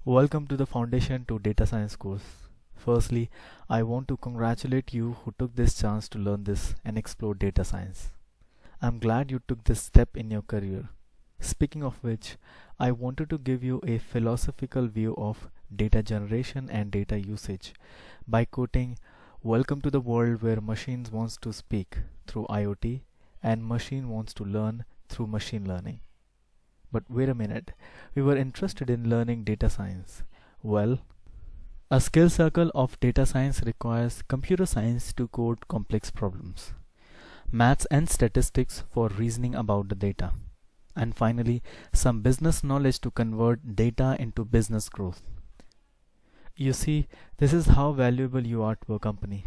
Welcome to the Foundation to Data Science course. Firstly, I want to congratulate you who took this chance to learn this and explore data science. I'm glad you took this step in your career. Speaking of which, I wanted to give you a philosophical view of data generation and data usage by quoting, "Welcome to the world where machines wants to speak through IoT and machine wants to learn through machine learning." But wait a minute, we were interested in learning data science. Well, a skill circle of data science requires computer science to code complex problems, maths and statistics for reasoning about the data, and finally, some business knowledge to convert data into business growth. You see, this is how valuable you are to a company.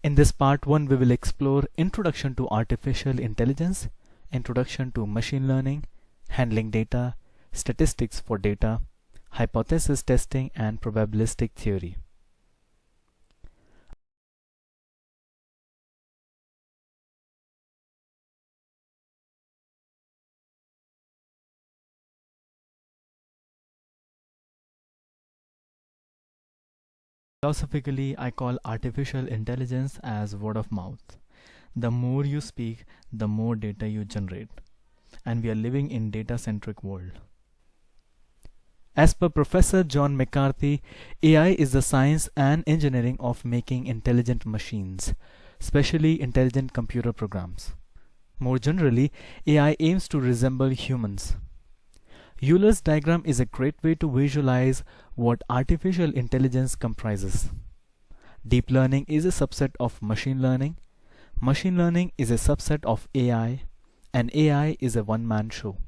In this part 1, we will explore Introduction to Artificial Intelligence, Introduction to Machine Learning, Handling Data, Statistics for Data, Hypothesis Testing, and Probabilistic Theory. Philosophically, I call artificial intelligence as word of mouth. The more you speak, the more data you generate. And we are living in data-centric world. As per Professor John McCarthy, AI is the science and engineering of making intelligent machines, especially intelligent computer programs. More generally, AI aims to resemble humans. Euler's diagram is a great way to visualize what artificial intelligence comprises. Deep learning is a subset of machine learning. Machine learning is a subset of AI, and AI is a one-man show.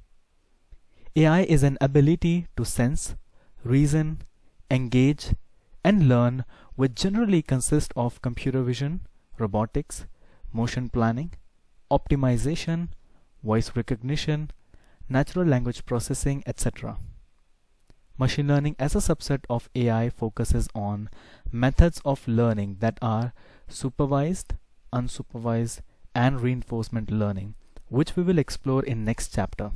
AI is an ability to sense, reason, engage, and learn, which generally consists of computer vision, robotics, motion planning, optimization, voice recognition, natural language processing, etc. Machine learning as a subset of AI focuses on methods of learning that are supervised, unsupervised, and reinforcement learning, which we will explore in next chapter.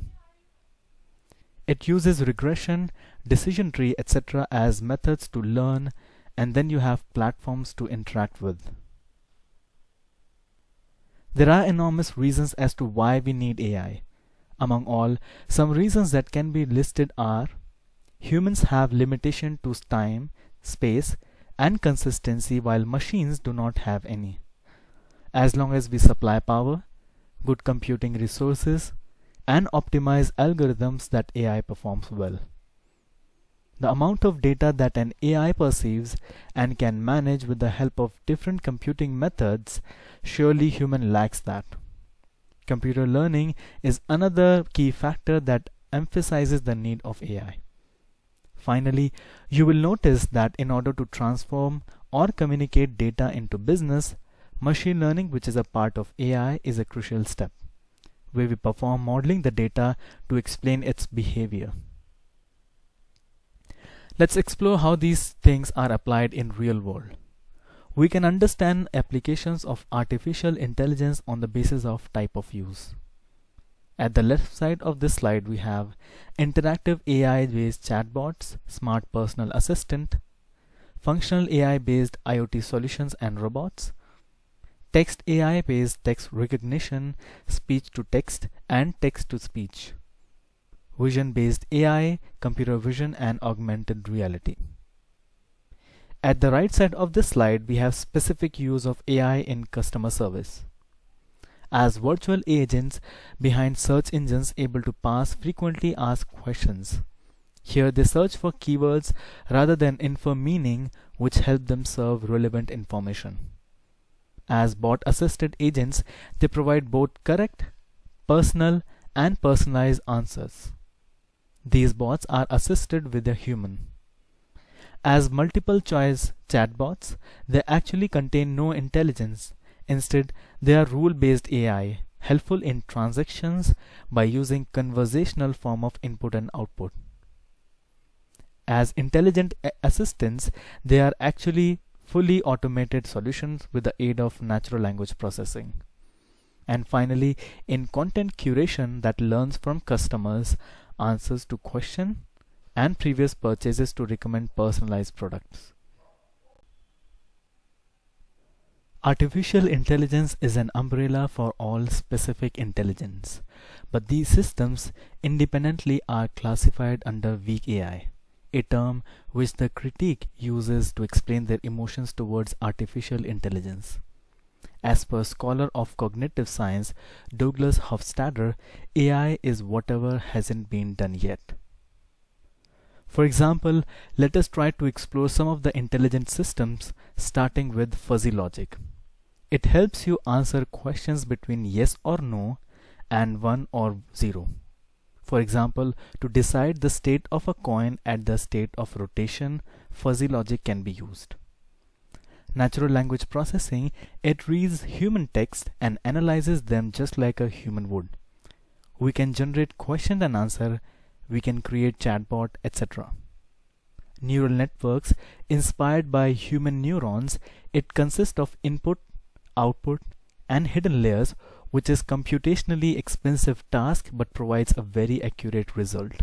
It uses regression, decision tree, etc. as methods to learn, and then you have platforms to interact with. There are enormous reasons as to why we need AI. Among all, some reasons that can be listed are: humans have limitation to time, space, and consistency, while machines do not have any. As long as we supply power, good computing resources, and optimize algorithms, that AI performs well. The amount of data that an AI perceives and can manage with the help of different computing methods, surely human lacks that. Computer learning is another key factor that emphasizes the need of AI. Finally, you will notice that in order to transform or communicate data into business, machine learning, which is a part of AI, is a crucial step, where we perform modeling the data to explain its behavior. Let's explore how these things are applied in real world. We can understand applications of artificial intelligence on the basis of type of use. At the left side of this slide, we have interactive AI-based chatbots, smart personal assistant, functional AI-based IoT solutions and robots, text AI-based text recognition, speech-to-text, and text-to-speech, vision-based AI, computer vision, and augmented reality. At the right side of this slide, we have specific use of AI in customer service. As virtual agents behind search engines able to pass frequently asked questions. Here they search for keywords rather than infer meaning, which help them serve relevant information. As bot-assisted agents, they provide both correct, personal, and personalized answers. These bots are assisted with a human. As multiple choice chatbots, they actually contain no intelligence. Instead, they are rule-based AI, helpful in transactions by using conversational form of input and output. As intelligent assistants, they are actually fully automated solutions with the aid of natural language processing. And finally, in content curation that learns from customers, answers to questions, and previous purchases to recommend personalized products. Artificial intelligence is an umbrella for all specific intelligence, but these systems independently are classified under weak AI, a term which the critique uses to explain their emotions towards artificial intelligence. As per scholar of cognitive science Douglas Hofstadter, AI is whatever hasn't been done yet. For example, let us try to explore some of the intelligent systems, starting with fuzzy logic. It helps you answer questions between yes or no and 1 or 0. For example, to decide the state of a coin at the state of rotation, fuzzy logic can be used. Natural language processing, it reads human text and analyzes them just like a human would. We can generate question and answer, we can create chatbot, etc. Neural networks, inspired by human neurons, it consists of input, output, and hidden layers, which is computationally expensive task but provides a very accurate result.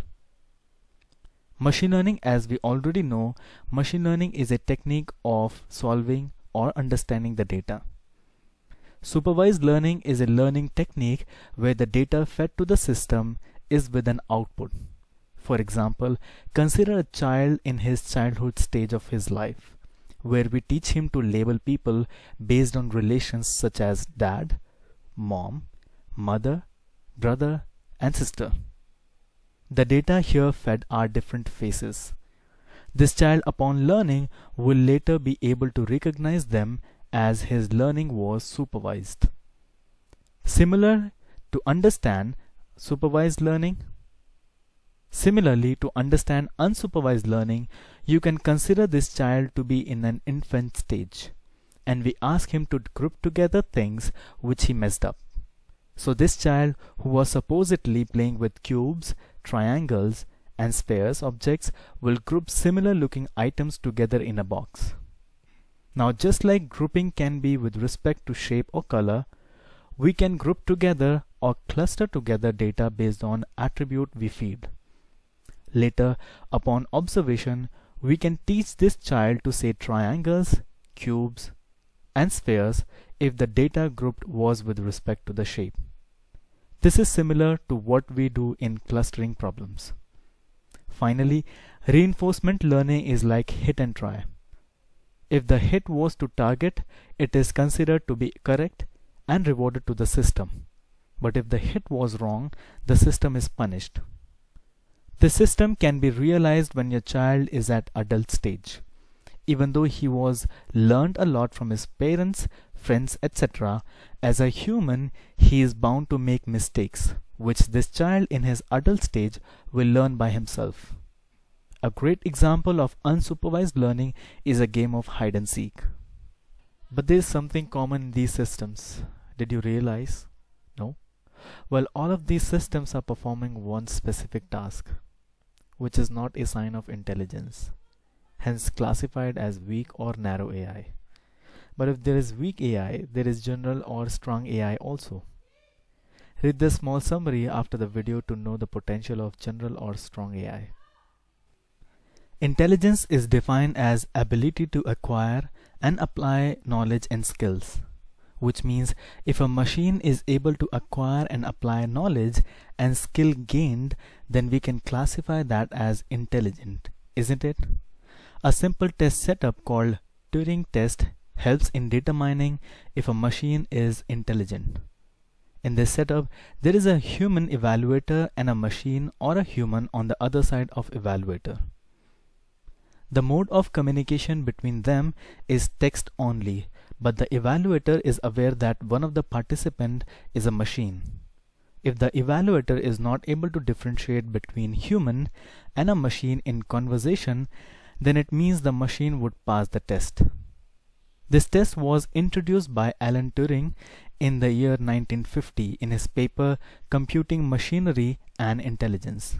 Machine learning, as we already know, machine learning is a technique of solving or understanding the data. Supervised learning is a learning technique where the data fed to the system is with an output. For example, consider a child in his childhood stage of his life, where we teach him to label people based on relations such as dad, mom, mother, brother, and sister. The data here fed are different faces. This child, upon learning, will later be able to recognize them as his learning was supervised. Similarly, to understand unsupervised learning, you can consider this child to be in an infant stage, and we ask him to group together things which he messed up. So this child, who was supposedly playing with cubes, triangles, and spheres objects, will group similar looking items together in a box. Now, just like grouping can be with respect to shape or color, we can group together or cluster together data based on attribute we feed. Later, upon observation, we can teach this child to say triangles, cubes, and spheres if the data grouped was with respect to the shape. This is similar to what we do in clustering problems. Finally, reinforcement learning is like hit and try. If the hit was to target, it is considered to be correct and rewarded to the system. But if the hit was wrong, the system is punished. The system can be realized when your child is at adult stage. Even though he was learned a lot from his parents, friends, etc., as a human, he is bound to make mistakes, which this child in his adult stage will learn by himself. A great example of unsupervised learning is a game of hide and seek. But there is something common in these systems. Did you realize? No? Well, all of these systems are performing one specific task, which is not a sign of intelligence, hence classified as weak or narrow AI. But if there is weak AI, there is general or strong AI also. Read this small summary after the video to know the potential of general or strong AI. Intelligence is defined as ability to acquire and apply knowledge and skills, which means if a machine is able to acquire and apply knowledge and skill gained, then we can classify that as intelligent, isn't it? A simple test setup called Turing test helps in determining if a machine is intelligent. In this setup, there is a human evaluator and a machine or a human on the other side of evaluator. The mode of communication between them is text only, but the evaluator is aware that one of the participants is a machine. If the evaluator is not able to differentiate between human and a machine in conversation, then it means the machine would pass the test. This test was introduced by Alan Turing in the year 1950 in his paper Computing Machinery and Intelligence.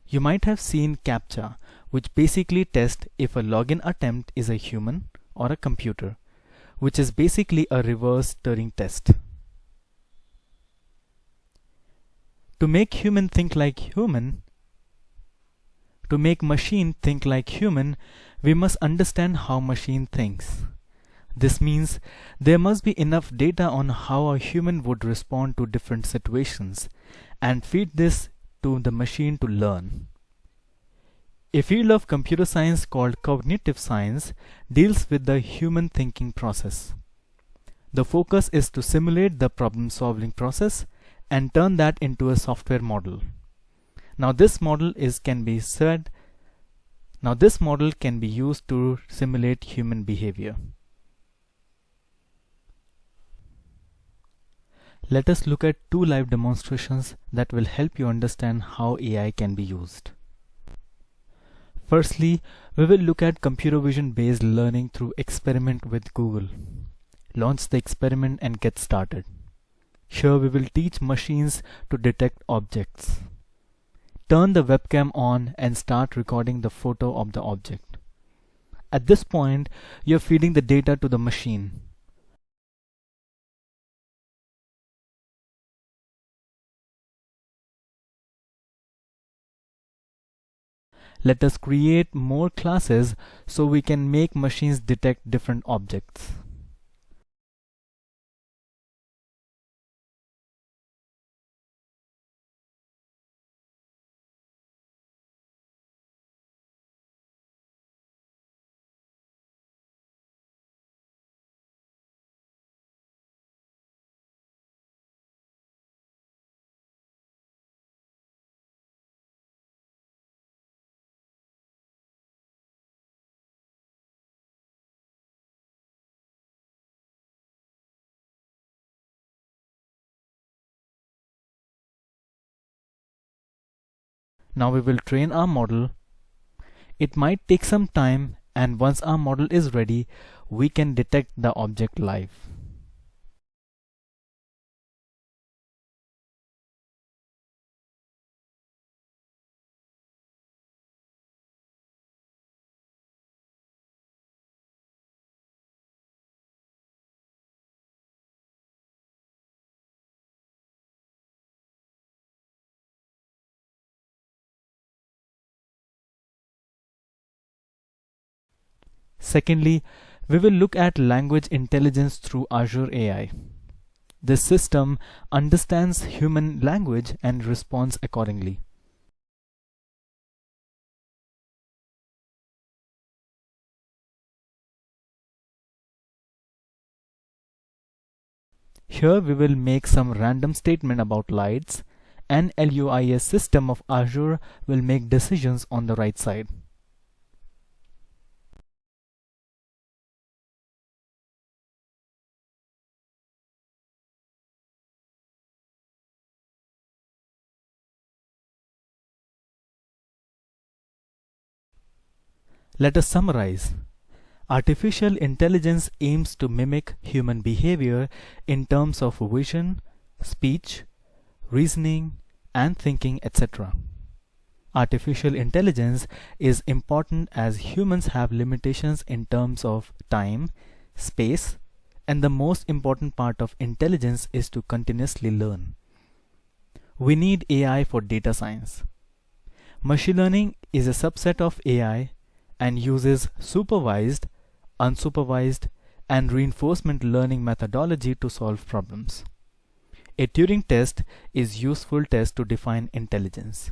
You might have seen CAPTCHA, which basically tests if a login attempt is a human or a computer, which is basically a reverse Turing test. To make human think like human, to make machine think like human, we must understand how machine thinks. This means there must be enough data on how a human would respond to different situations and feed this to the machine to learn. A field of computer science called cognitive science deals with the human thinking process. The focus is to simulate the problem-solving process and turn that into a software model. Now this model can be used to simulate human behavior. Let us look at two live demonstrations that will help you understand how AI can be used. Firstly, we will look at computer vision based learning through experiment with Google. Launch the experiment and get started. Here we will teach machines to detect objects. Turn the webcam on and start recording the photo of the object. At this point, you are feeding the data to the machine. Let us create more classes so we can make machines detect different objects. Now we will train our model. It might take some time, and once our model is ready, we can detect the object live. Secondly, we will look at language intelligence through Azure AI. This system understands human language and responds accordingly. Here we will make some random statement about lights, and LUIS system of Azure will make decisions on the right side. Let us summarize. Artificial intelligence aims to mimic human behavior in terms of vision, speech, reasoning, and thinking, etc. Artificial intelligence is important as humans have limitations in terms of time, space, and the most important part of intelligence is to continuously learn. We need AI for data science. Machine learning is a subset of AI and uses supervised, unsupervised, and reinforcement learning methodology to solve problems. A Turing test is a useful test to define intelligence.